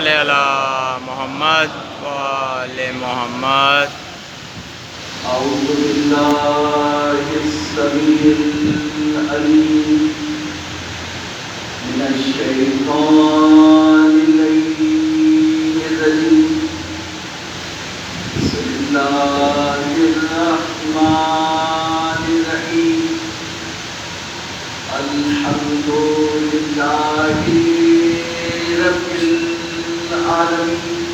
صلی علی محمد وآل محمد. أعوذ بالله السميع العليم من الشيطان اللعين الرجيم. بسم الله الرحمن الرحيم. الحمد لله رب العالمين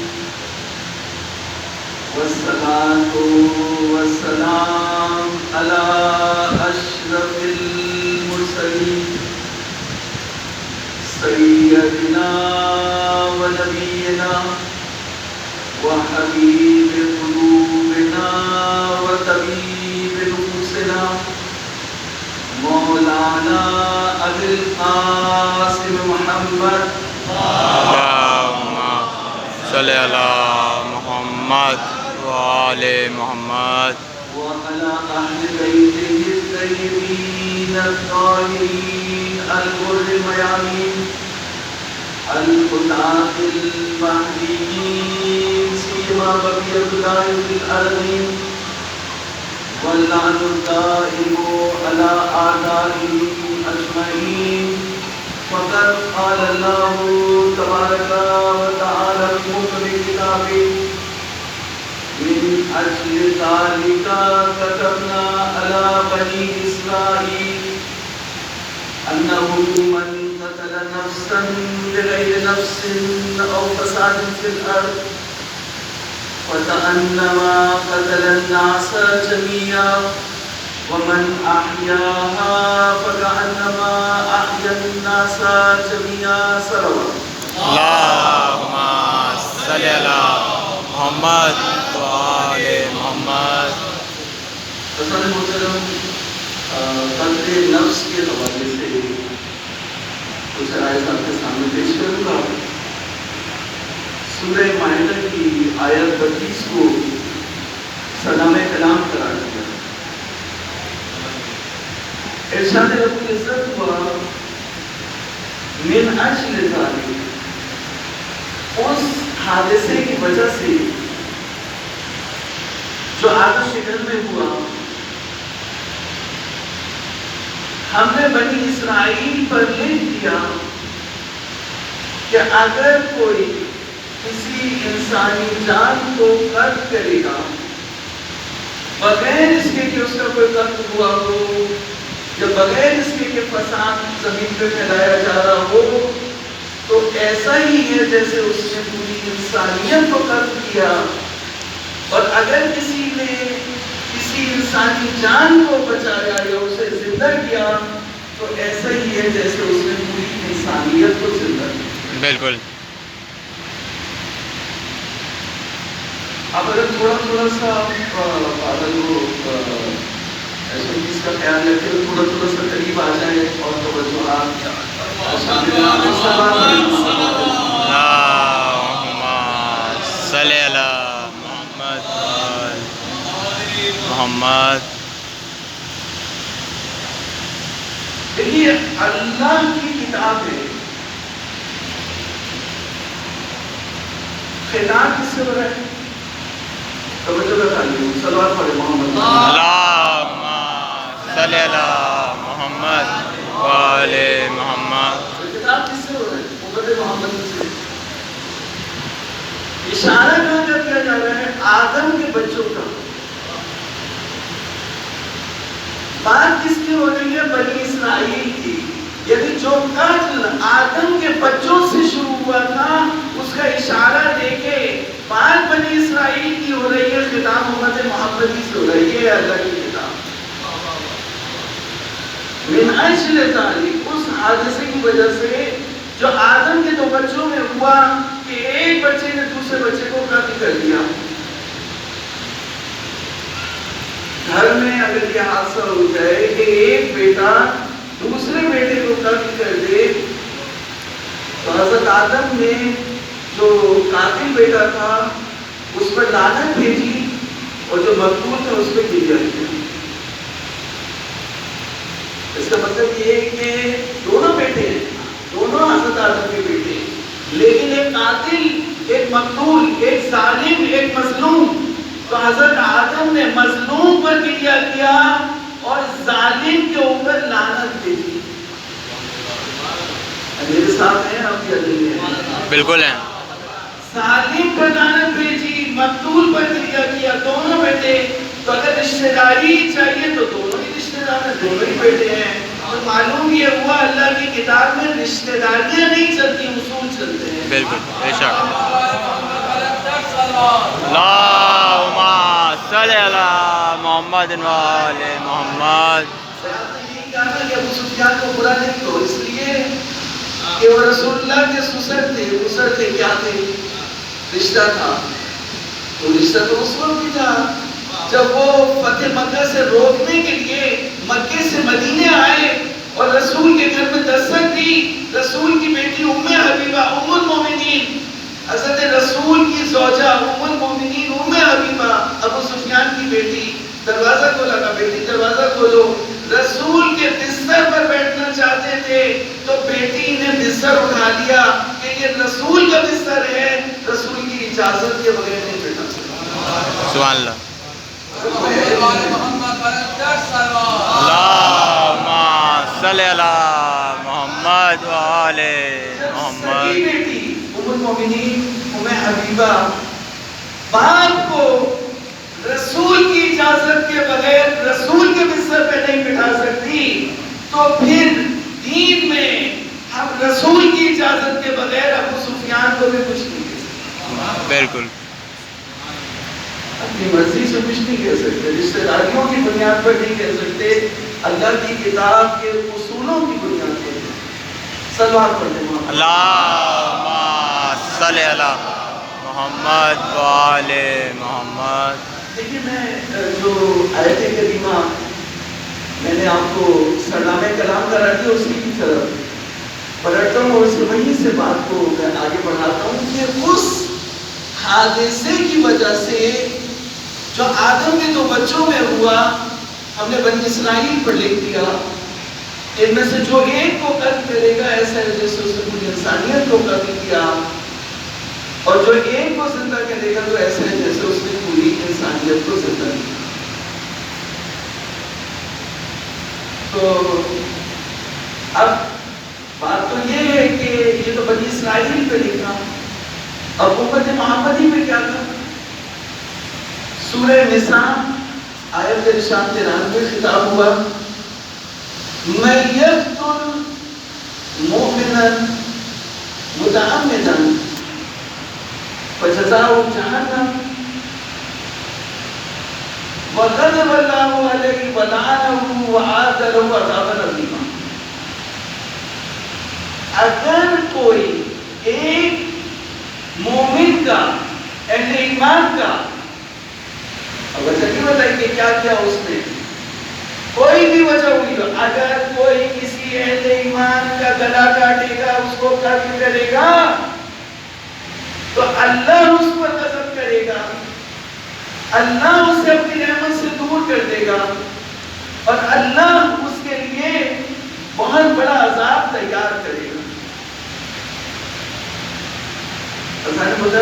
والصلاة والسلام على أشرف المرسلين سيدنا ونبينا وحبيب قلوبنا وطبيب نفوسنا مولانا أبي القاسم محمد اللهم صلی علی محمد وآل محمد. وعلى أهل بيته الطيبين الطاهرين الغر الميامين الهداة المهديين سيما بقية الله في الأرضين واللعن الدائم على أعدائهم أجمعين. فقد قال الله تبارك وتعالى في محكم كتابه من أجل ذلك كتبنا على بني إسرائيل أنه من قتل نفسا بغير نفس أو فساد في الأرض فكأنما قتل الناس جميعا ومن أحياها فكأنما أحيا الناس جميعا سروا. اللهم صلی علی محمد وآل محمد. حضرت محترم قتل نفس کے حوالے سے کچھ رائے آپ کے سامنے پیش کروں گا. سورہ مائدہ کی آیت 32 کو سلام کلام قرار دیا. ارشاد رب العزت ہوا من اجل ذالک، اس حادثے کی وجہ سے جو آدم کے گھر میں ہوا، ہم نے بنی اسرائیل پر لکھ دیا کہ اگر کوئی کسی انسانی جان کو قتل کرے گا بغیر اس کے کہ اس کا کوئی قتل ہوا ہو یا بغیر اس کے کہ فساد زمین پہ پھیلایا جا رہا ہو، تو ایسا ہی ہے جیسے اس نے پوری انسانیت کو قتل کیا. اور اگر کسی نے کسی انسانی جان کو بچایا یا اسے زندہ کیا تو ایسا ہی ہے جیسے اس نے پوری انسانیت کو زندہ کیا. بالکل. اب اگر تھوڑا سا بادل کو ایسا چیز کا خیال رکھے تھوڑا سا قریب آ جائے اور توجہات اللہم صلی علی محمد وآل محمد. دیکھیے اللہ کی کتاب ہے. خطاب کس سے ہو رہا ہے؟ توجہ بتا لیجیے. صلوات پڑھیں محمد. اللہم صلی علی محمد وآل محمد. کتاب کس سے ہو رہا ہے؟ امت محمد سے. اشارہ کہاں کر دیا جا رہا ہے؟ آدم کے بچوں کا. بات کس کی ہو رہی ہے؟ بنی اسرائیل کی. یعنی جو قتل آدم کے بچوں سے شروع ہوا تھا اس کا اشارہ دے کے بات بنی اسرائیل کی ہو رہی ہے. خطاب امت محمدی سے ہو رہی ہے. اللہ کی کتاب. من اجل ذالک، اس حادثے کی وجہ سے جو آدم کے دو بچوں میں ہوا کہ ایک بچے نے دوسرے بچے کو قتل کر دیا. گھر میں اگر یہ حادثہ ہو جائے کہ ایک بیٹا دوسرے بیٹے کو قتل کر دے تو حضرت آدم نے جو قاتل بیٹا تھا اس پر لعنت بھیجی اور جو مقتول تھا اس پہ گریا کیا. اس کا مطلب یہ ہے کہ دونوں بیٹے ہیں، دونوں حضرت آدم کے بیٹے ہیں، لیکن ایک قاتل مقتول، ایک ظالم، ایک مظلوم. تو حضرت آدم نے مظلوم پر کریا کیا اور ظالم کے اوپر لعنت دے دی. میرے ساتھ ہیں آپ یا نہیں ہیں؟ بالکل ہیں. ظالم پر لعنت بھیجی، مقتول پر کریا کیا، دونوں بیٹے. تو اگر رشتہ داری چاہیے تو دونوں ہی رشتہ دار ہیں، دونوں ہی بیٹے ہیں. تو معلوم یہ ہوا اللہ کی کتاب میں رشتہ داریاں نہیں چلتی، اصول چلتے ہیں. بالکل بے شک. اللہم صلی علی محمد و آل محمد. یہی کہا نا کہ ابو سفیان کو برا نہیں تو اس لیے کہ وہ رسول اللہ کے سسر تھے، کیا تھے؟ رشتہ تھا. تو رشتہ تو اس وقت بھی تھا جب وہ فتح مکہ سے روکنے کے لیے مکے سے مدینے آئے اور رسول کے گھر میں دستک دی. رسول کی بیٹی ام حبیبہ، ام المومنین، حضرت رسول کی زوجہ ام المومنین ام حبیبہ، ابو سفیان کی بیٹی، دروازہ کھولا کہ بیٹی دروازہ کھولو. رسول کے بستر پر بیٹھنا چاہتے تھے تو بیٹی نے بستر اٹھا لیا کہ یہ رسول کا بستر ہے، رسول کی اجازت کے بغیر نہیں بیٹھا سکتا. سبحان اللہ. اللہم صلی علی محمد و آل محمد. سکی بیٹی ام المومنین ام حبیبہ باپ کو رسول کی اجازت کے بغیر رسول کے بستر پہ نہیں بٹھا سکتی، تو پھر دین میں ہم رسول کی اجازت کے بغیر ابو سفیان کو بھی کچھ نہیں کہہ سکتے. بالکل. اپنی مرضی سے کچھ نہیں کہہ سکتے، رشتہ داریوں کی بنیاد پر نہیں کہہ سکتے، اللہ کی کتاب کے اصولوں کی بنیاد پر. صلوات پڑھتے ہیں. اللہم صلی علی محمد و آل محمد. دیکھیے میں جو آیت کریمہ میں نے آپ کو سرنامہ کلام کرا دیا اسی کی طرف پلٹتا ہوں اور اس وہیں سے بات کو میں آگے بڑھاتا ہوں کہ اس حادثے کی وجہ سے جو آدم کے دو بچوں میں ہوا، ہم نے بنی اسرائیل پر لکھ دیا ان میں سے جو ایک کو قتل کرے گا ایسا ہے جیسے اس نے پوری انسانیت کو قتل کیا، اور جو ایک کو زندہ کرے گا تو ایسا ہے جیسے اس نے پوری انسانیت کو زندہ کیا. تو اب بات تو یہ ہے کہ یہ تو بنی اسرائیل پہ لکھا، اب امت محمدی پہ کیا تھا؟ سورہ نساء آیت ارشاد 93 خطاب ہوا، من یقتل مؤمنا متعمدا فجزاؤه جہنم وغضب اللہ علیہ ولعنہ وأعد له عذابا عظیما. اگر کوئی ایک مومن کا، اہل ایمان کا، اب وجہ نہیں بتائیے کیا کیا اس نے، کوئی بھی وجہ ہوئی تو اگر کوئی کسی اہل ایمان کا گلا کاٹے گا، اس کو قتل کرے گا تو اللہ اس پر غضب کرے گا، اللہ اسے اپنی رحمت سے دور کر دے گا اور اللہ اس کے لیے بہت بڑا عذاب تیار کرے گا.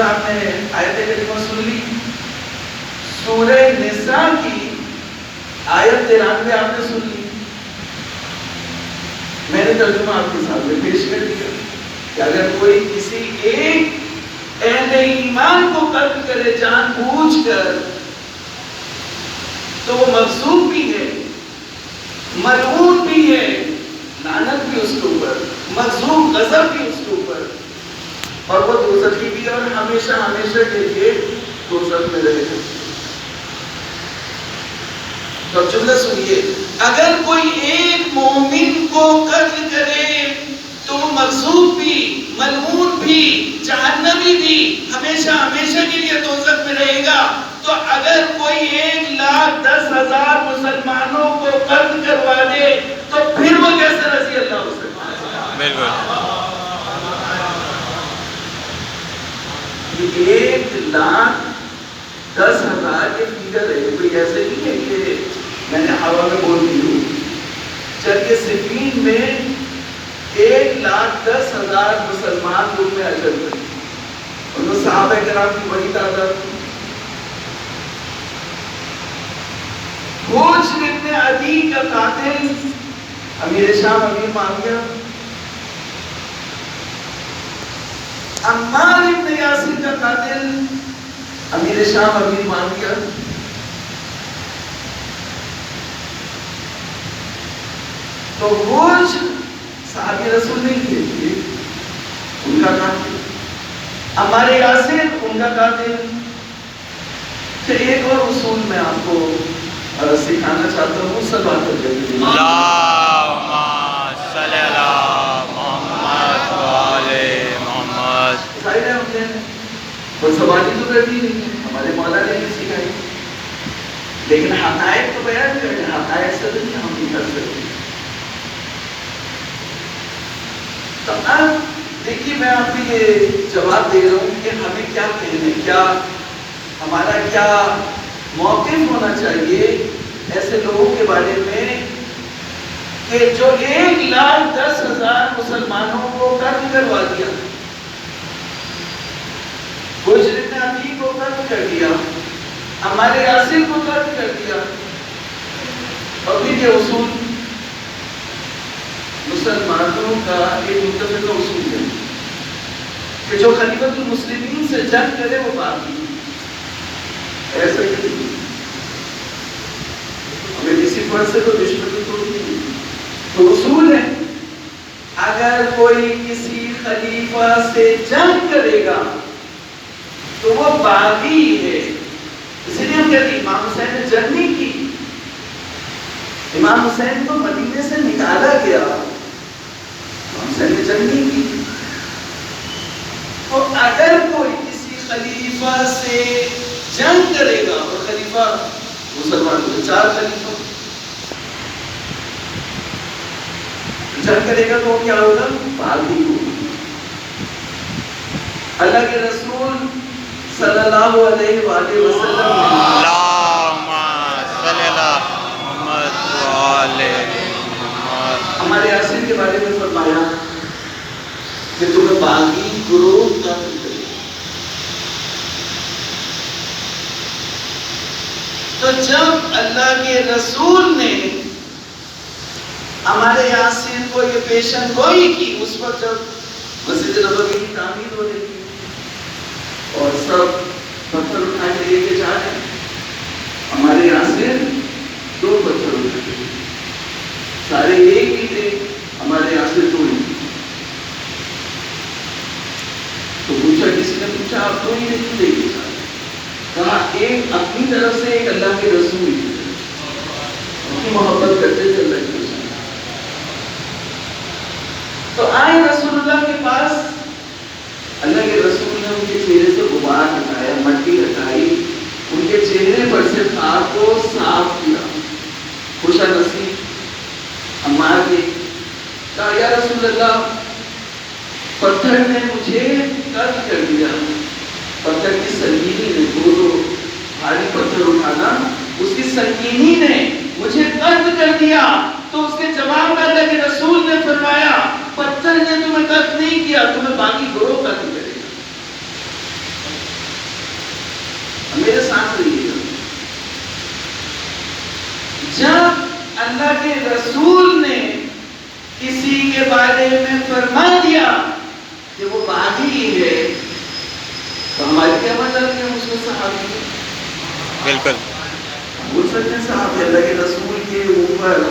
آپ نے آیت کریمہ سن لی، سورہ نساء کی آیت 93 آپ نے سن لی. میں نے ترجمہ آپ کے سامنے پیش کر دیا کہ اگر کوئی کسی ایک اہل ایمان کو قتل کرے جان بوجھ کر تو وہ مغضوب بھی ہے، ملعون بھی ہے، لعنت بھی اس کے اوپر، مغضوب غضب بھی اس کے اوپر، اور وہ دوزخی بھی اور ہمیشہ ہمیشہ کے لیے دوزخ میں رہے گا. تو جملہ سنیے، اگر کوئی ایک مومن کو قتل کرے تو وہ مغضوب بھی، ملعون بھی، جہنمی بھی، ہمیشہ ہمیشہ کے لیے دوزخ میں رہے گا. تو اگر کوئی 1,10,000 مسلمانوں کو قتل کروا دے تو پھر وہ کیسے رضی اللہ ہو سکتا ہے؟ بالکل. 1,10,000 کے فیگر ہے، کوئی ایسے نہیں ہے کہ میں نے ہوا میں بول دی ہوں. جنگ صفین میں 1,10,000 مسلمان روم میں اجل ہوئے ان میں صحابہ کرام کی بڑی تعداد تھی. حجر ابن عدی کا قاتل امیر شام امیر معاویہ، عمار ابن یاسر کا قاتل امیر شام امیر معاویہ، تو حجر صحابی رسول نہیں تھے، ان کا قاتل عمار یاسر ان کا قاتل. ایک اور اصول میں آپ کو سکھانا چاہتا ہوں، صلوات النبی اللہم صلی علی محمد و آل محمد. ظاہر ہے ہم نے وہ سواری تو کرتی نہیں ہے، ہمارے مولا نے بھی سکھائی، لیکن حقائق تو بیان کریں، حقائق سے نہیں ہم نہیں کر سکتے. تو اب دیکھیے میں آپ کو یہ جواب دے رہا ہوں کہ ہمیں کیا کہنے، کیا ہمارا کیا موقف ہونا چاہیے ایسے لوگوں کے بارے میں کہ جو 1,10,000 مسلمانوں کو قتل کروا دیا، حجر ابن عدی کو قتل کر دیا، ہمارے یاسر کو قتل کر دیا. اور پھر یہ اصول مسلمانوں کا ایک متفقہ اصول ہے کہ جو خلیفۃ المسلمین سے جنگ کرے وہ باغی. ایسا کہ ہمیں کسی فرد سے تو دشمنی تو نہیں، تو اصول ہے اگر کوئی کسی خلیفہ سے جنگ کرے گا تو وہ باغی ہے. اسی لیے ہم کہتے ہیں امام حسین نے جنگ نہیں کی، امام حسین کو مدینے سے نکالا گیا، امام حسین نے جنگ نہیں کی. تو اگر کوئی کسی خلیفہ سے جنگ کرے گا، اور خلیفہ مسلمان کو 4 خلیفہ جنگ کرے گا تو وہ کیا ہوگا؟ باغی ہوگا. اللہ کے رسول صلی اللہ علیہ وآلہ وسلم اللہم صلی علی محمد و آل محمد. ہمارے یاسر کے بارے میں فرمایا کہ تمہیں باغی گروہ قتل کرے. تو جب اللہ کے رسول نے ہمارے یاسر کو یہ پیشن گوئی کی، اس وقت جب مسجد نبوی کی تعمیر ہو رہی تھی اور سب پتھر اٹھا کے لے کے جا رہے ہیں، ہمارے یاسر 2 پتھر اٹھا کے، سارے ایک ہی تھے، ہمارے یاسر 2 ہی. تو پوچھا، کسی نے پوچھا آپ 2 ہی نہیں لے کے جا رہے؟ کہا ایک اپنی طرف سے، ایک اللہ کے رسول کی محبت کرتے تھے اللہ کے رسول. تو آئے رسول اللہ کے پاس، اللہ کے رسول نے ان کے چہرے سے غبار ہٹایا، مٹی ہٹائی، ان کے چہرے پر سے خاک کو صاف کیا. خوشا نصیب عمار نے کہا یا رسول اللہ پتھر نے مجھے قتل کر دیا. پتھر کی سنگینی نے، 2 بھاری پتھر اٹھانا، اس کی سنگینی نے مجھے قتل کر دیا. تو اس کے جواب میں اللہ کے رسول نے فرمایا پتھر نے تمہیں قتل نہیں کیا، تمہیں باقی گروہ قتل کرے گا. میرے ساتھ رہیے گا. جب اللہ کے رسول نے کسی کے بارے میں فرما دیا کہ وہ باغی ہے، تو ہماری کیا مطلب ہے اس میں صحابی ہے؟ بالکل بول سکتے ہیں صحابی اللہ کے رسول کے اوپر،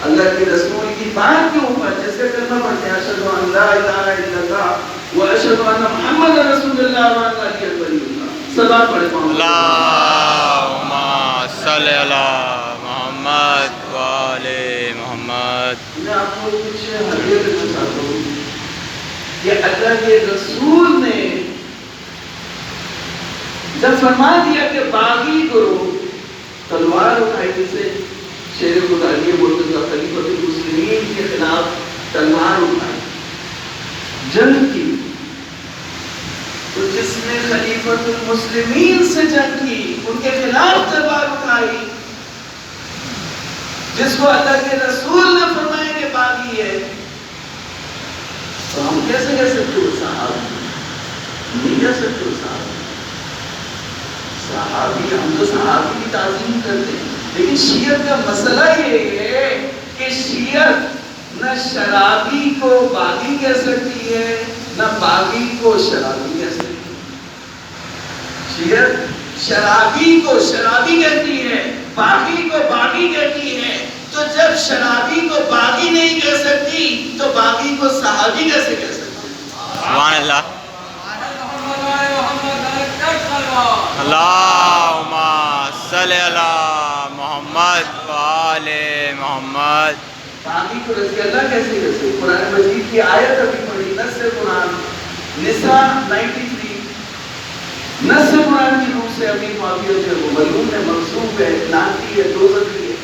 اللہ کے رسول کی بات کے اوپر جیسے کلمہ پڑھتے ہیں اشہد ان لا الہ الا اللہ و اشہد ان محمد رسول اللہ و ان علی ولی اللہ. صلوات پڑھے اللہم صلی علی محمد و آل محمد. میں آپ کو کچھ ہدیہ دینا چاہتا ہوں کہ اللہ کے رسول نے جب فرما دیا کہ باغی گروہ، تلوار اٹھائی، جسے شیر خدا لیے بولتے تھا خلیفۃ المسلمین کے خلاف تلوار اٹھائی، جنگ کی. تو جس نے خلیفۃ المسلمین سے جنگ کی، ان کے خلاف تلوار اٹھائی، جس کو اللہ کے رسول نے فرمایا کہ باغی ہے، تو ہم کیسے کہہ سکتے ہیں صحابہ؟ نہیں کہہ سکتے ہو صحابی، ہم تو صحابی کی تعظیم کرتے ہیں، لیکن شیعت کا مسئلہ یہ ہے کہ شیعت نہ شرابی کو باغی کہہ سکتی ہے، نہ باغی کو شرابی کہہ سکتی ہے۔ شیعت شرابی کو شرابی کہتی ہے، باغی کو باغی کہتی ہے، تو جب شرابی کو باغی نہیں کہہ سکتی تو باغی کو صحابی کیسے کہہ سکتی؟ سبحان اللہ، اللہم صلی علی محمد وآل محمد۔ باقی کو رضی اللہ کیسے کیسے؟ قرآن مجید کی آیت ابھی پڑھی، نص قرآن نساء 93، نص قرآن کی روح سے امیر معاویہ جو ہے وہ ملعون ہے، منصوب ہے، لعنتی ہے، دوزخی ہے۔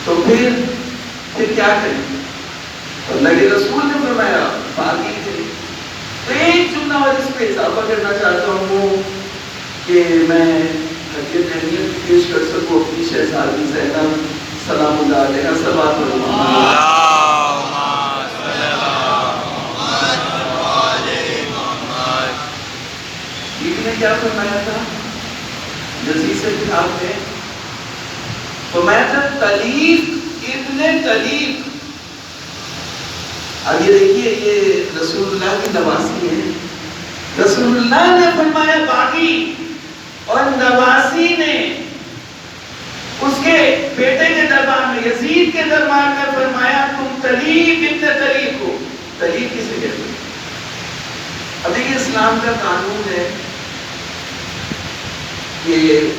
تو پھر کیا کریں؟ اللہ کے رسول نے فرمایا باقی تھے۔ تو ایک جملہ اور اس پہ اضافہ کرنا چاہتا ہوں کہ میں حقیقت اہمیت پیش کر سکوں اپنی شہزادی زینب سلام اللہ علیہ صلوات اللہ۔ بیوی نے کیا فرمایا تھا جزیز سے کتاب میں؟ فرمایا تھا طلیق ابن طلیق۔ اب یہ دیکھیے، یہ رسول اللہ کی نواسی ہے، رسول اللہ نے فرمایا باغی، اور نواسی نے اس کے بیٹے کے دربار میں، یزید کے دربار میں فرمایا تم طلیق ابن طلیق ہو۔ طلیق کسے کہتے ہیں؟ اب دیکھیے اسلام کا قانون ہے کہ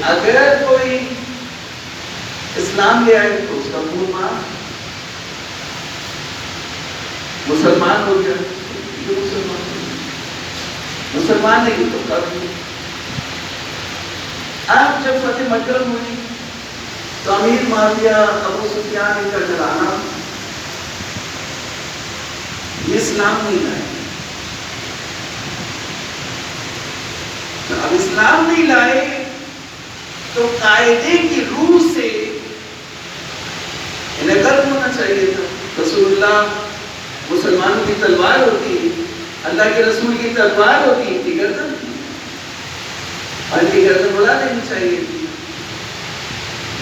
اگر کوئی اسلام لے آئے تو اس کا خون معاف، مسلمان ہو گیا تو مسلمان ہو گیا، مسلمان نہیں تو کافر۔ اب جب فتح مکہ ہوئی تو امیر معاویہ ابو سفیان کا گھرانہ اسلام نہیں لائے۔ اب اسلام نہیں لائے تو قاعدے کی روح سے انہیں قتل ہونا چاہیے تھا۔ رسول اللہ مسلمانوں کی تلوار ہوتی، اللہ کے رسول کی تلوار ہوتی، ان کی گردن تھی، اور ان کی گردن اڑا دینی چاہیے تھی،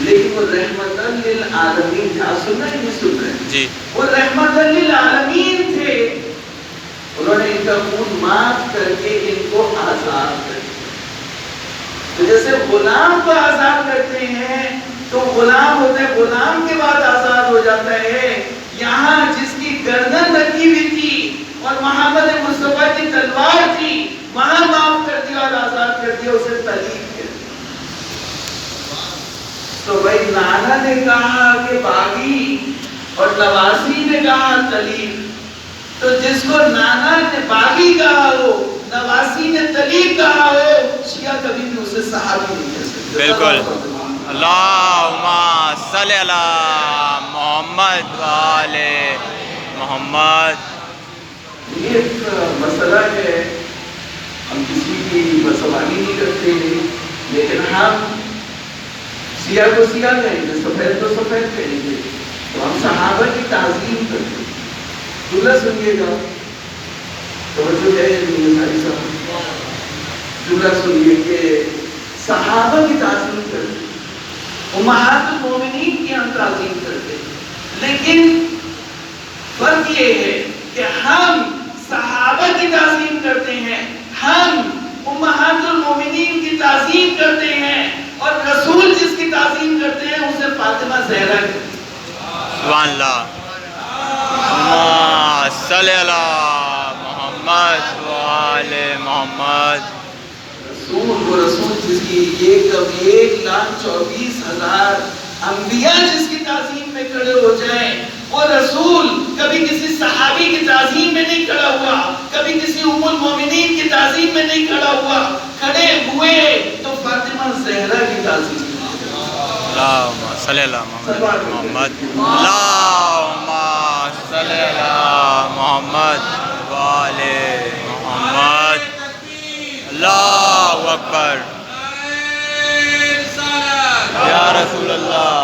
لیکن وہ رحمت للعالمین تھا۔ سن رہے ہیں؟ سن رہے ہیں؟ جی، وہ رحمت للعالمین تھے، انہوں نے ان کا خون معاف کر کے ان کو آزاد کر دیا۔ تو جیسے غلام کو آزاد کرتے ہیں تو غلام ہوتا ہے، غلام کے بعد آزاد ہو جاتا ہے، یہاں جس کی گردن رکھی ہوئی تھی اور محمد مصطفیٰ کی تلوار تھی، وہاں معاف کر دیا اور آزاد کر دیا، اسے طلیق کر دیا۔ تو بھائی نانا نے کہا کہ باغی اور نواسی نے کہا طلیق، تو جس کو نانا نے باغی کہا ہو، نواسی نے طلیق کہا ہو، شیعہ کبھی بھی اسے صحابی نہیں کہہ سکتے۔ بالکل۔ اللہم صلی علی محمد وآل محمد۔ یہ ایک مسئلہ ہے، ہم کسی کی بدزبانی نہیں کرتے ہیں، لیکن ہم سیاہ کو سیاہ کہیں گے، سفید کو سفید کہیں گے، تو ہم صحابہ کی تعظیم کرتے ہیں۔ جملہ سنیے گا، توجہ ہے ساری صاحب، جملہ سنیے کہ صحابہ کی تعظیم کرتے ہیں، امہات المومنین کی ہم تعظیم کرتے ہیں، لیکن فرق یہ ہے کہ ہم صحابہ کی تعظیم کرتے ہیں، ہم امہات المومنین کی تعظیم کرتے ہیں، اور رسول جس کی تعظیم کرتے ہیں اسے فاطمہ زہرا کہتے ہیں۔ سبحان اللہ، اللہم صلی علی محمد وآل محمد۔ رسول، وہ رسول جس کی 1,24,000 انبیاء جس کی تعظیم میں کھڑے ہو جائیں، وہ رسول کبھی کسی صحابی کی تعظیم میں نہیں کھڑا ہوا، کبھی کسی ام المومنین کی تعظیم میں نہیں کھڑا ہوا، کھڑے ہوئے تو فاطمہ زہرا کی تعظیم میں۔ اللہم صلی علی محمد، اللہم صلی علی محمد وآل محمد۔ اللہ اکبر، یا رسول اللہ،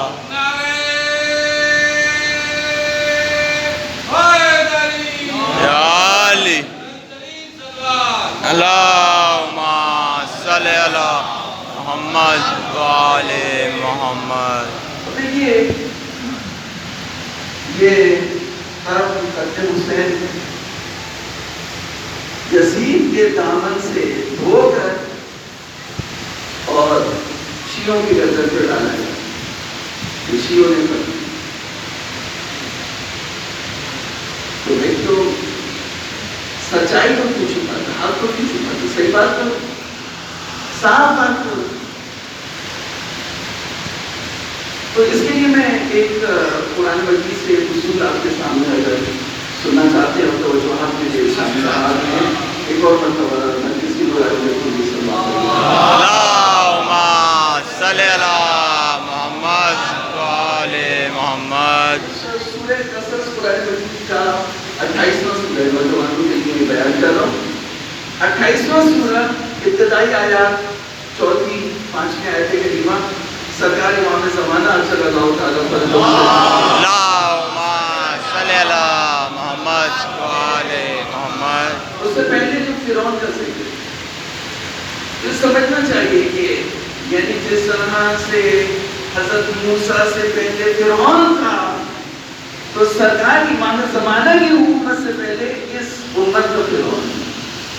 یا محمد وآل محمد. دیکھیے یہ طرف خط حسین یزید کے دامن سے دھو کر اور شیعوں کی گردن پہ ڈالا گیا. شیعوں نے کر تو ایک تو سچائی کو کیوں چھپاتا, حق کو کیوں چھپاتا, صحیح بات کرو, صاف بات کرو. تو اس کے لیے میں ایک قرآن مجید سے اصول آپ کے سامنے اگر سننا چاہتے ہیں تو وجوہات میں جو شامل ہیں ایک اور مرتبہ مجلس کی دعا میں پوری اللہم صلی علی محمد وآل محمد. سورہ قصص قرآن مجید کا 28واں سورہ نوجوانوں کے لیے بیان کر رہا ہوں. 28واں سورہ ابتدائی آیات 4ویں 5ویں آیت کریمہ سرکار امام زمانہ صلی اللہ تعالیٰ علیہ وسلم اللہم صلی علی محمد وآل محمد. اس سے پہلے جو فرعون کا ذکر یہ سمجھنا چاہیے کہ یعنی جس طرح سے حضرت موسیٰ سے پہلے فرعون تھا تو سرکار امام زمانہ کی حکومت سے پہلے اس امت کا فرعون,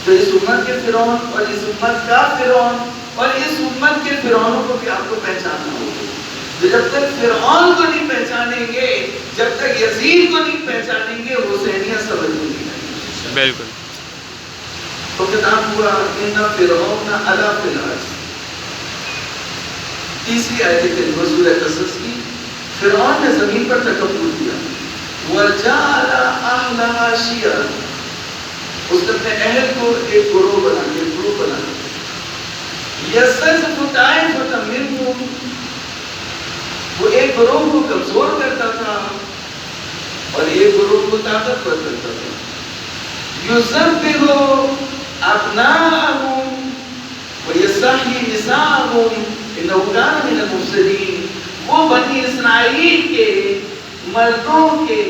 تو اس امت کے فرعون اور اس امت کا فرعون اور اس امت کے فرعونوں کو بھی آپ کو پہچاننا ہوگا. تو جب تک فرعون کو نہیں پہچانیں گے, جب تک یزید کو نہیں پہچانیں گے, حسینیت سمجھ نہیں آئے گی. بالکل. تو کتاب ہوا ان فرعون علی فی الارض, تیسری آیت کریمہ سورہ قصص کی. فرعون نے زمین پر تکبر کیا, وجعل اہلها شیعا, اس نے اپنے اہل کو ایک گروہ بنا دیا, گروہ بنا دیا. یستضعف طائفۃ منہم, وہ ایک گروہ کو کمزور کرتا تھا اور ایک گروہ کو طاقتور کرتا تھا. یذبح ابناءهم ویستحیی نساءهم انہ کان من المفسدین, وہ بنی اسرائیل کے مردوں کے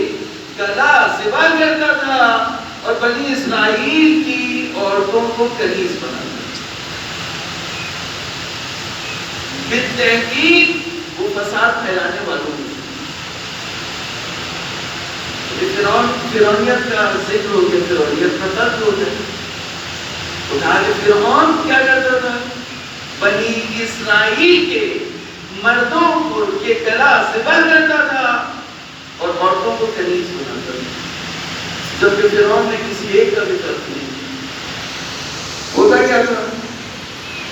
گلا ذبح کرتا تھا اور بنی اسرائیل کی عورتوں کو کنیز بنا دیا. بالتحقیق وہ فساد پھیلانے والوں میں فرعونیت کا ذکر ہو گیا, فرعونیت کا طرز ہو گیا. تو کہا کہ فرعون کیا کرتا تھا, بنی اسرائیل کے مردوں کو کے گلا ذبح کرتا تھا اور عورتوں کو کنیز بناتا تھا, جبکہ فرعون نے کسی ایک کا بھی قتل نہیں کیا. ہوتا کیا تھا,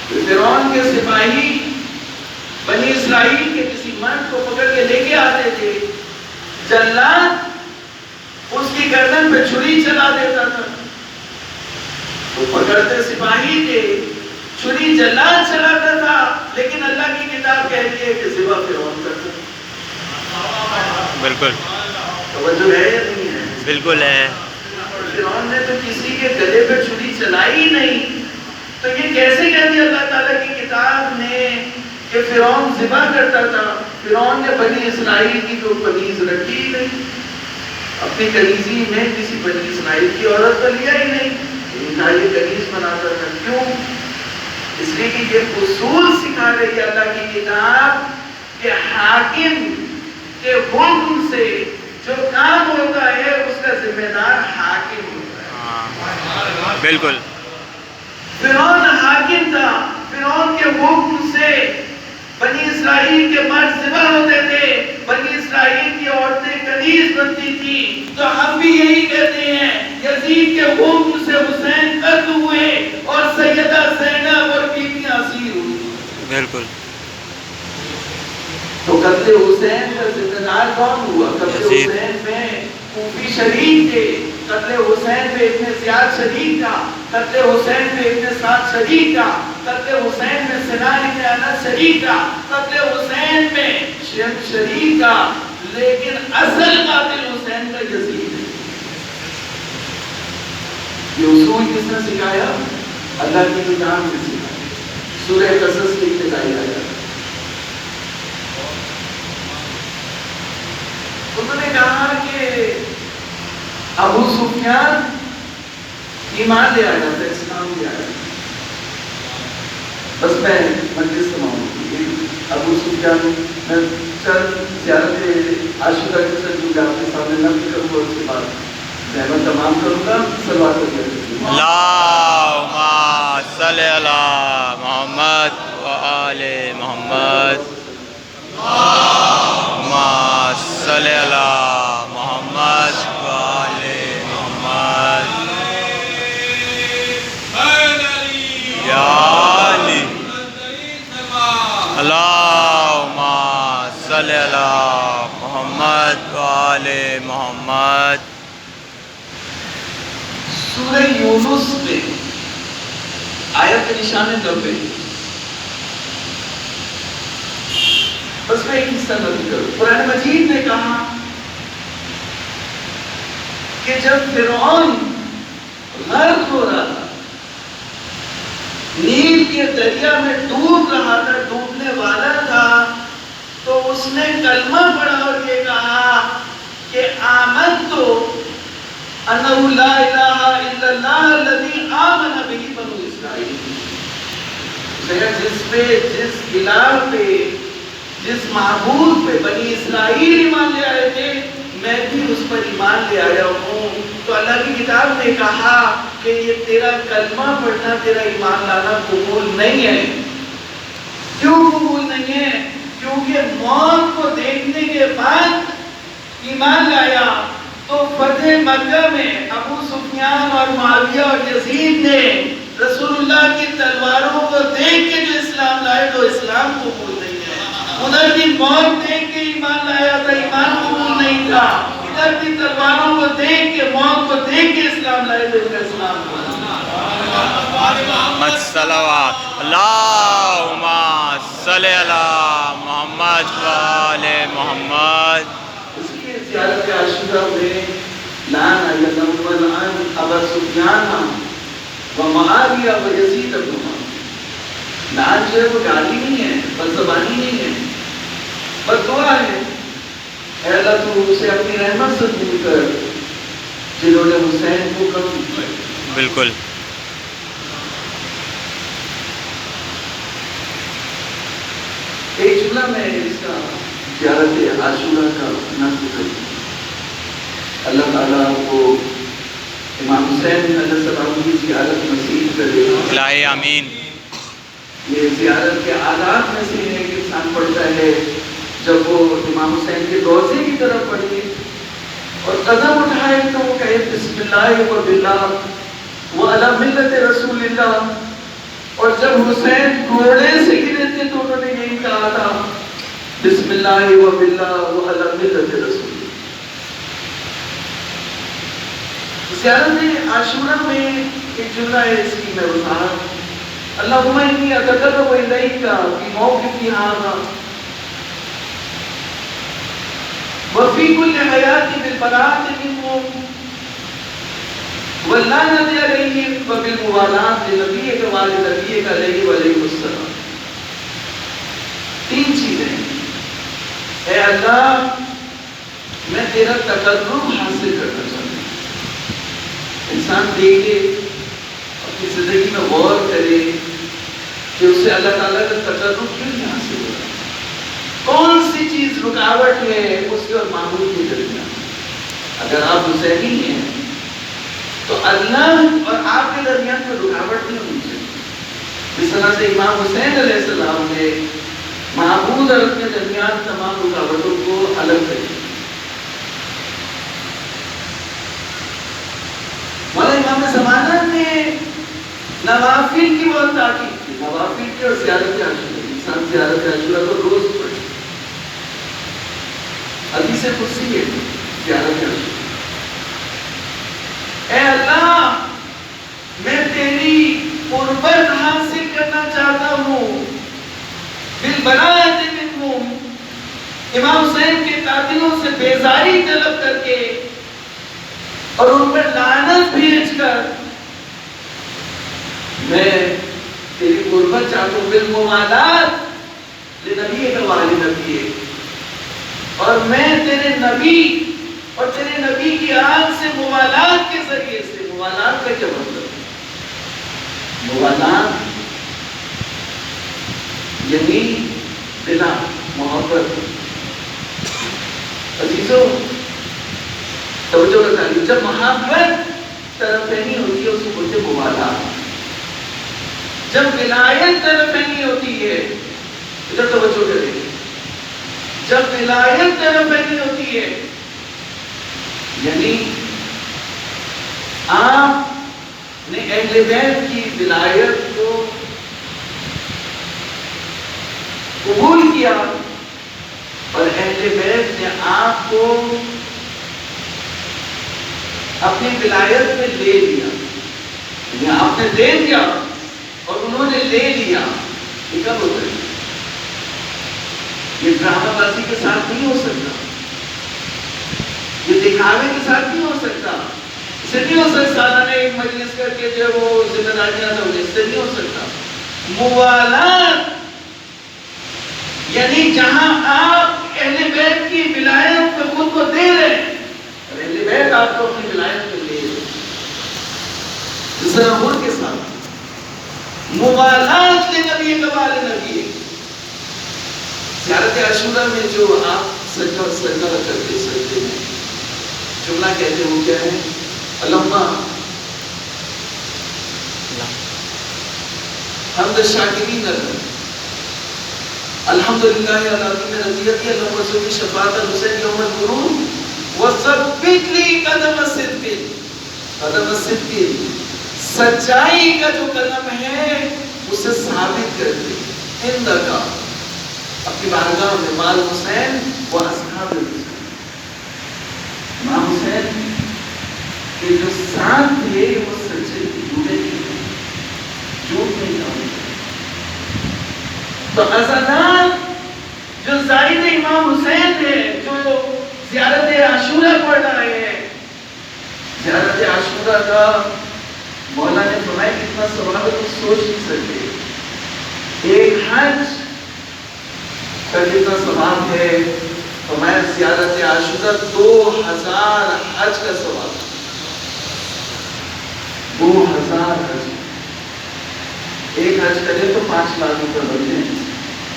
فرعون کے سپاہی بنی اسرائیل کے کسی مرد کو پکڑ کے لے کے آتے تھے, جلاد اس کی گردن پہ چھری چلا دیتا تھا. وہ پکڑتے سپاہی تھے, چھری جلاد چلاتا تھا, لیکن اللہ کی کتاب کہتی ہے کہ ذبح فرعون کرتا تھا. بالکل. توجہ ہے یا نہیں ہے؟ بالکل ہے. فرعون نے تو کسی کے گلے پہ چھری چلائی نہیں, تو یہ کیسے کہتی اللہ تعالیٰ کی کتاب نے کہ فرعون ذبح کرتا تھا؟ فرعون نے بنی اسرائیل کی تو کنیز رکھی ہی نہیں, اپنی کنیزی میں کسی بنی اسرائیل کی عورت کو لیا ہی نہیں, ان کا یہ کنیز بناتا تھا. کیوں؟ اس لیے کہ یہ اصول سکھا رہی ہے اللہ کی کتاب کہ حاکم کے حکم سے جو کام ہوتا ہے اس کا ذمہ دار حاکم ہوتا ہے. بالکل. فرعون حاکم تھا, فرعون کے حکم سے بنی اسرائیل کے مرد ذبح ہوتے تھے, بنی اسرائیل کی عورتیں کنیز بنتی تھی. تو ہم بھی یہی کہتے ہیں, یزید کے حکم سے حسین قتل ہوئے اور سیدہ زینب اور بیویاں اسیر ہوئی. بالکل. تو قتل حسین کا ذمہ دار کون ہوا؟ قتل حسین میں کوفی شریک تھے, قتل حسین پہ ابن زیاد شریک تھا, قتل حسین پہ ابن سعد شریک تھا, قتل حسین میں سنان ابن انس شریک تھا, قتل حسین میں شمس شریک تھا, لیکن اصل قاتل حسین کا یزید ہے. یہ اصول کس نے سکھایا؟ اللہ کی کتاب نے سکھایا. سورہ قصص کی ابتدائی آیات. انہوں نے کہا کہ ابو سفیان ایمان لے آیا تھا, اسلام لے آیا. بس میں مجلس سماؤں. ابو سفیان میں چند زیارت عاشورہ کے ساتھ جو آپ کے سامنے نقل کروں گا، اس کے بعد میں تمام کروں گا. صلوات اللہ اللہم صلی علی محمد و آل محمد. اللہم صلی علی محمد و آل محمد. یا علی. اللہم صلی علی محمد و آل محمد. سورہ یونس میں آیت نشان 90. بس میں ایک حصہ نقل کروں. قرآن مجید نے کہا کہ جب فرعون غرق ہو رہا تھا، نیل کے دریا میں ڈوب رہا تھا، ڈوبنے والا تھا، تو اس نے کلمہ پڑھا اور یہ کہا کہ آمنت انہ لا الہ الا اللہ الذی آمن بہ بنو اسرائیل. جس الہ پہ، جس معبود پہ بنی اسرائیل ایمان لے آئے تھے، میں بھی اس پر ایمان لے آیا ہوں. تو اللہ کی کتاب نے کہا کہ یہ تیرا کلمہ پڑھنا، تیرا ایمان لانا قبول نہیں ہے. کیوں قبول نہیں ہے؟ کیونکہ موت کو دیکھنے کے بعد ایمان لایا. تو فتح مکہ میں ابو سفیان اور معاویہ اور یزید نے رسول اللہ کی تلواروں کو دیکھ کے جو اسلام لائے تو اسلام قبول نہیں ہے. ادھر کی موت دیکھ کے ایمان لایا تھا، ایمان قبول نہیں تھا. ادھر کی تلواروں کو دیکھ کے، موت کو دیکھ کے اسلام لائے تو ان کا اسلام قبول نہیں تھا. محمد صلوات. اللہم صلی علی محمد و آل محمد. اس کی زیارت عاشورہ میں لعن اللہ ولعن ابا سفیان و معاویہ و یزید بن معاویہ. لعن جو ہے وہ گالی نہیں ہے، بدزبانی نہیں ہے، بد دعا ہے. اے اللہ تو اسے اپنی رحمت سے دور کر جنہوں نے حسین کو کم کیا. بالکل. ایک جملہ میں اس کا زیارت عاشورہ کا نقل کروں. اللہ تعالیٰ کو امام حسین علیہ السلام کی زیارت نصیب کرے. الہی آمین. یہ زیارت کے آداب میں سے ہے کہ انسان پڑھتا ہے جب وہ امام حسین کے روضے کی طرف پڑھے اور قدم اٹھائے تو وہ کہے بسم اللہ و باللہ و علی ملت رسول اللہ. اور جب حسین گھوڑے سے گرے تھے تو انہوں نے یہی کہا تھا بسم اللہ و باللہ و علی ملت رسول اللہ. زیارت عاشورہ میں ایک جملہ ہے، اس کی میں وضاحت. اللہم انی اتقرب الیک فی موقفی ھذا وفی کل حیاتی بالبراءۃ منہم واللعنۃ علیہم وبالموالاۃ لنبیک وآل نبیک علیہ وآلہ السلام. 3 چیزیں. اے اللہ، میں تیرا تقرب حاصل کرنا چاہتا ہوں. انسان دیکھے، اپنی زندگی میں غور کرے کہ اسے اللہ تعالیٰ کا تقرب کیوں نہیں حاصل ہو رہا. کون سی چیز رکاوٹ ہے اس کے اور معبود کے درمیان. اگر آپ حسینی ہیں تو اللہ اور آپ کے درمیان کوئی رکاوٹ نہیں ہونی چاہیے. جس طرح سے امام حسین علیہ السلام نے معبود اور اپنے درمیان تمام رکاوٹوں کو الگ کر دیا. مولا امام زمانہ نے نوافل کی بہت تاکید کی. نوافل کی اور زیارت عاشورہ. انسان زیارت عاشورہ کو روز پڑھے. حدیث قدسی ہے زیارت عاشورہ. اے اللہ، میں تیری قربت حاصل کرنا چاہتا ہوں بالبراءۃ منہم. امام حسین کے قاتلوں سے بیزاری طلب کر کے اور ان پر لعنت بھیج کر میں تیری قربت چاہتا ہوں بالموالات لنبیک وآل نبیک. اور میں تیرے نبی اور تیرے نبی کی آنکھ سے موالات کے ذریعے سے. موالات کا کیا مطلب ہے؟ موالات یعنی بلا محبت. عزیزوں توجہ بتائیے، جب محبت طرفینی ہوتی ہے اس کو بولتے موالات. جب ولایت طرفینی ہوتی ہے، ادھر توجہ کریں، جب ولایت طرفینی ہوتی ہے یعنی آپ نے اہل بیت کی ولایت کو قبول کیا اور اہل بیت نے آپ کو اپنی ولایت میں لے لیا، یعنی آپ نے دے دیا اور انہوں نے لے لیا. یہ کب ہوتا ہے؟ یہ ڈرامہ بازی کے ساتھ نہیں ہو سکتا، یہ دکھاوے کے ساتھ نہیں ہو سکتا. اسے نہیں ہو سکتا سالانہ ایک مجلس کر کے جو وہ ذمہ داریاں دو گے، اس سے نہیں ہو سکتا. موالات یعنی جہاں آپ اہل بیت کی ولایت میں خود کو دے رہے ہیں اور اہل بیت آپ کو اپنی ولایت میں لے رہے ہیں. ضرور کے ساتھ موالات لنبی قبال نبی. زیارت عاشورہ میں جو آپ سجدہ کرتے سجدے میں جملہ کہتے ہو کیا ہے؟ اللہم حمد الشاکرین الحمدللہ العظیم رضیتی اللہم رسول شفاعت الحسین یوم القرون وثبت لی قدم الصدق. قدم الصدق سچائی کا جو قدم ہے اسے ثابت کر دے. اندکا اپنی بارگاہ میں مال حسین و اصحاب حسین. امام حسین کے جو ساتھ تھے وہ سچے جھوٹے تھے، جھوٹ نہیں کہا. تو ازادان جو زائد امام حسین تھے، جو زیارت عاشورہ پڑھ رہے ہیں، زیارت عاشورہ کا مولا نے فرمایا کتنا ثواب ہے تو سوچ نہیں سکتے. ایک حج کا کتنا ثواب ہے؟ فرمایا زیارت عاشورہ 2000 حج کا ثواب. 2000 حج. ایک حج کرے تو 5 لاکھ روپے بنتے ہیں،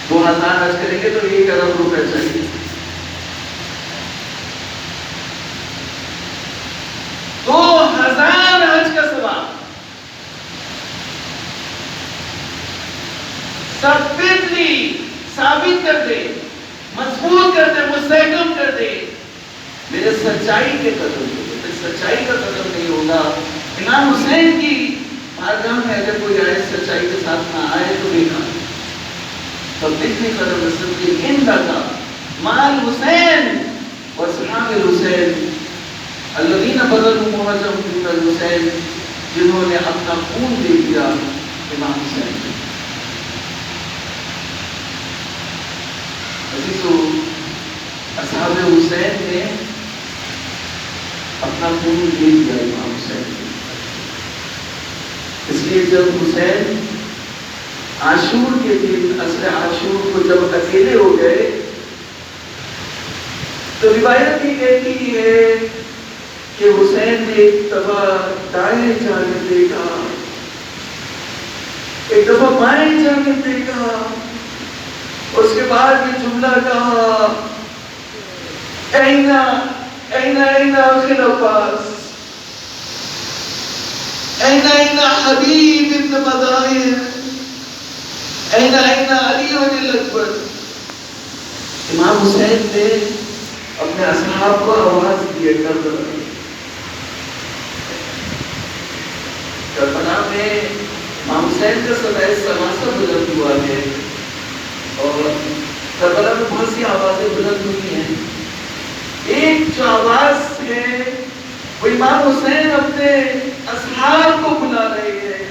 2000 حج کریں گے تو 1 ارب روپے چاہیے. دو 2000 حج کا ثواب. ثابت کر دے، مضبوط کر دے، مستحکم کر دے. میرے سچائی کے قدم ہوگا، سچائی کا قدم نہیں ہوگا. امام حسین کی بارگاہ میں اگر کوئی آئے سچائی کے ساتھ نہ آئے تو بیکار. ثبت لی قدم الصدق اندکا مال حسین واصحاب الحسین الذین بذلوا مہجہم فی الحسین، جنہوں نے اپنا خون دے دیا امام حسین. عزیزو اصحاب حسین نے اپنا خون دے دیا امام حسین. اس لیے جب حسین عاشور کے دن عصر عاشور کو جب اکیلے ہو گئے تو روایت یہ کہتی ہے کہ حسین نے ایک دفعہ دائیں جانب دیکھا، ایک دفعہ بائیں جانب دیکھا، اس کے بعد یہ جملہ کہا اینا اینا اینا اخی عباس، اینا اینا حبیب ابن مظاہر، اینا اینا علی الاکبر. امام حسین نے اپنے اصحاب کو آواز دی کربلا میں امام حسین کا صدائے سماسہ بلند ہوا ہے اور کربلا میں بہت سی آوازیں بلند ہوئی ہیں. ایک جو آواز ہے وہ امام حسین اپنے اصحاب کو بلا رہے ہیں.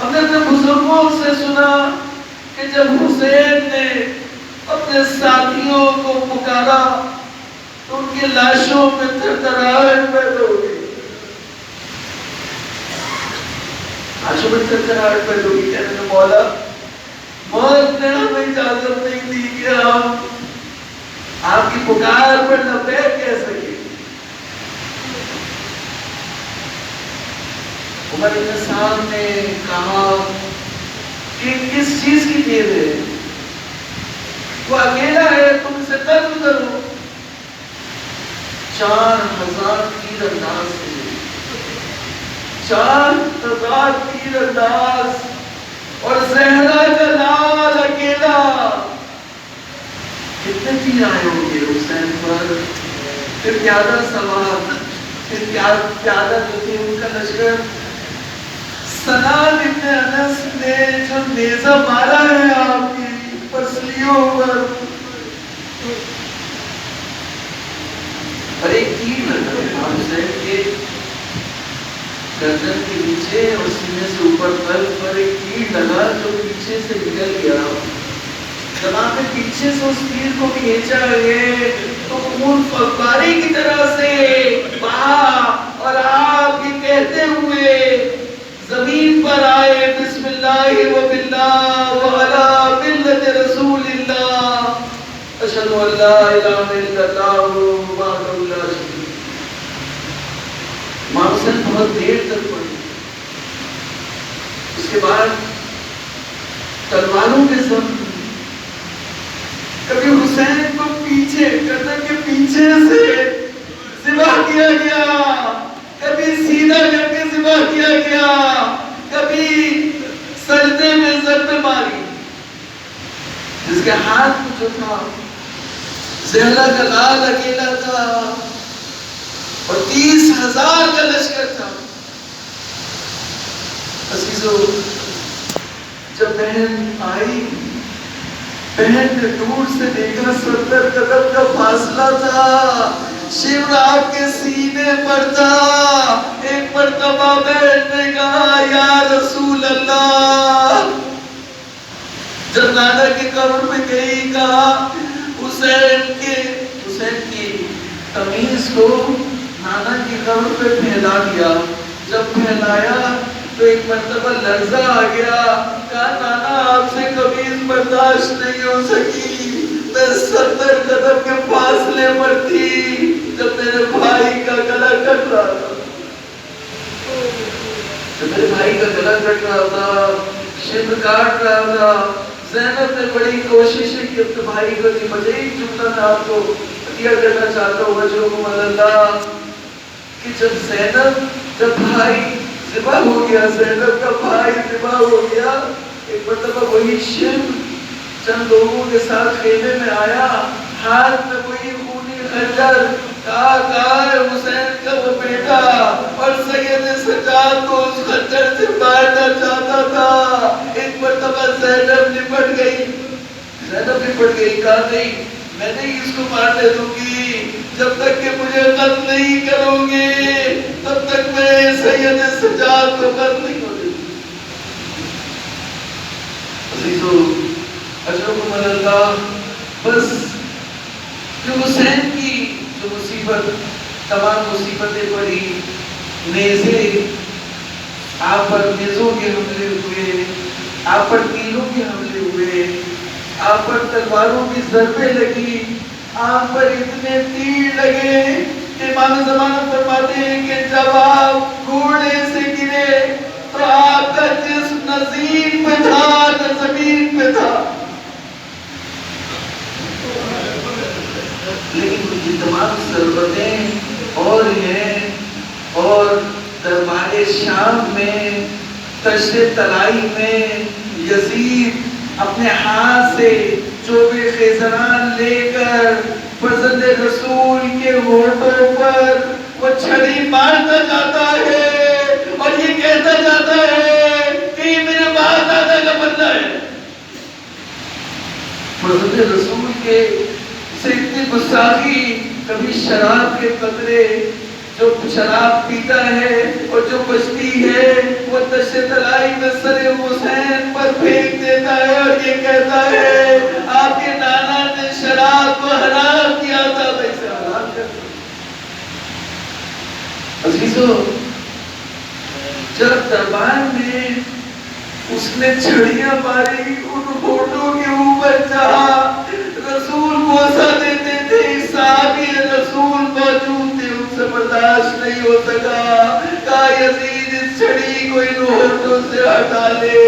ہم نے اپنے بزرگوں سے سنا کہ جب حسین نے اپنے ساتھیوں کو پکارا تو ان کی لاشوں میں تھرتھراہٹ پیدا ہو گئی. لاشوں میں تھرتھراہٹ پیدا ہو گئی. کہنے لگے مولا موت نے ہمیں اجازت نہیں دی کہ ہم آپ کی پکار پر لبیک کہہ سکیں. عمر بن سعد نے کہا کہ کس چیز کی دیر ہے؟ وہ اکیلا ہے، تم اسے قتل کرو۔ 4000 تیر انداز تھے، 4000 تیر انداز، اور زہرا کا لال اکیلا۔ کتنے تیر آئے ہوں گے حسین پر؟ پھر پیادہ سوار، پھر پیادہ جو تھے ان کا لشکر۔ سنان ابن انس نے جو نیزہ مارا ہے آپ کی پسلیوں پر، اور ایک تیر لگا ہے امام حسین کے گردن کے نیچے اور سینے سے اوپر قلب پر ایک تیر لگا جو پیچھے سے نکل گیا۔ جب آپ نے پیچھے سے اس تیر کو کھینچا ہے تو خون فوارے کی طرح سے بہا، اور آپ یہ کہتے ہوئے زمین پر آئے بسم اللہ و باللہ و علی ملت رسول اللہ، اشہد ان لا الہ الا اللہ وحدہ لا شریک لہ۔ امام حسین بہت دیر تک پڑھے، اس کے بعد تلواروں کے سب، کبھی حسین کو پیچھے گردن کے پیچھے سے ذبح کیا گیا، کبھی سیدھا کر کے ذبح کیا گیا، کبھی سجدے میں ضرب ماری۔ جس کے ہاتھ میں جو تھا زہرا کا لال اکیلا تھا اور 30,000 کا لشکر تھا۔ عزیزو، جب بہن آئی، بہن نے دور سے دیکھا 70 قدم کا فاصلہ تھا، شیور آپ کے سینے پر تھا۔ ایک مرتبہ بہن نے کہا یا رسول اللہ، جب نانا کی قبر میں گئی، کہا حسین کی قمیص کو نانا کی قبر پہ پھیلا دیا۔ جب پھیلایا تو ایک مرتبہ لرزہ آ گیا، کہا نانا آپ سے قمیص برداشت نہیں ہو سکی، میں 70 قدم کے فاصلے پر تھی جب میرے بھائی کا گلا کٹ رہا تھا، جب میرے بھائی کا گلا کٹ رہا تھا، شبر کاٹ رہا تھا۔ زینب نے بڑی کوشش کی اپنے بھائی کو دی۔ مجھے ایک جملہ میں آپ کو عطیہ کرنا چاہتا ہوں، وجہکم اللہ، کہ جب بھائی ذبح ہو گیا، زینب کا بھائی ذبح ہو گیا، ایک مرتبہ وہی شب چند لوگوں کے ساتھ خیمے میں آیا، ہاتھ میں وہی خونی خنجر، کہا ہے حسین کا وہ بیٹا، اور سید سجاد کو اس خنجر سے مارنا چاہتا تھا۔ ایک مرتبہ زینب نپٹ گئی، کہا نہیں میں نہیں اس کو مارنے دوں گی، جب تک کہ مجھے قتل نہیں کرو گے تب تک میں سید سجاد کو قتل نہیں کروں گی۔ عزیزو، اجرکم اللہ، بس جو حسین کی جو مصیبت، تمام مصیبتیں پڑی، نیزے آپ پر، نیزوں کے حملے ہوئے، آپ پر تیروں کے حملے ہوئے، آپ پر تلواروں کی ضربیں لگی، آپ پر اتنے تیر لگے کہ امام زمانہ فرماتے ہیں کہ جب آپ گھوڑے سے گرے تو آپ کا جسم نہ زمین پہ تھا نہ زمین پہ تھا، لیکن ان کی تمام ضرورتیں اور ہیں، اور دربار شام میں تشت طلائی میں یزید اپنے ہاتھ سے چوبے خیزران لے کر فرزند رسول کے ہونٹوں پر وہ چھڑی مارتا جاتا ہے اور یہ کہتا جاتا ہے کہ یہ میرے باپ دادا کا بندہ ہے۔ فرزند رسول کے سے اتنی گستاخی، کبھی شراب کے قطرے، جو شراب پیتا ہے اور جو بچتی ہے وہ تشت طلائی میں سر حسین پر پھینک دیتا ہے اور یہ کہتا ہے آپ کے نانا نے شراب کو حرام کیا تھا، میں اسے حرام کر دوں۔ عزیزو، جب دربار میں اس نے چھڑیاں ماری، ان ہونٹوں کے اوپر جہاں رسول بوسہ دیتے تھے، صحابی رسول موجود تھے، ان سے برداشت نہیں ہو سکا، کہا یزید اس چھڑی کو ان ہونٹوں سے ہٹا لے،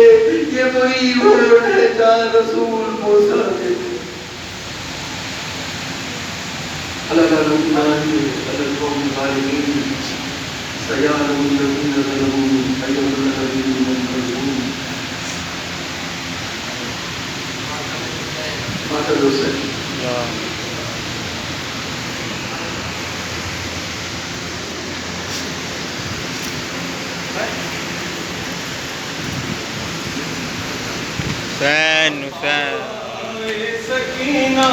یہ وہی ہونٹ ہے جہاں رسول بوسہ دیتے۔ لعنة الله على القوم الظالمين سيعلم الذين ظلموا أي منقلب ينقلبون. ماتا دوسرے حسین حسین سکینہ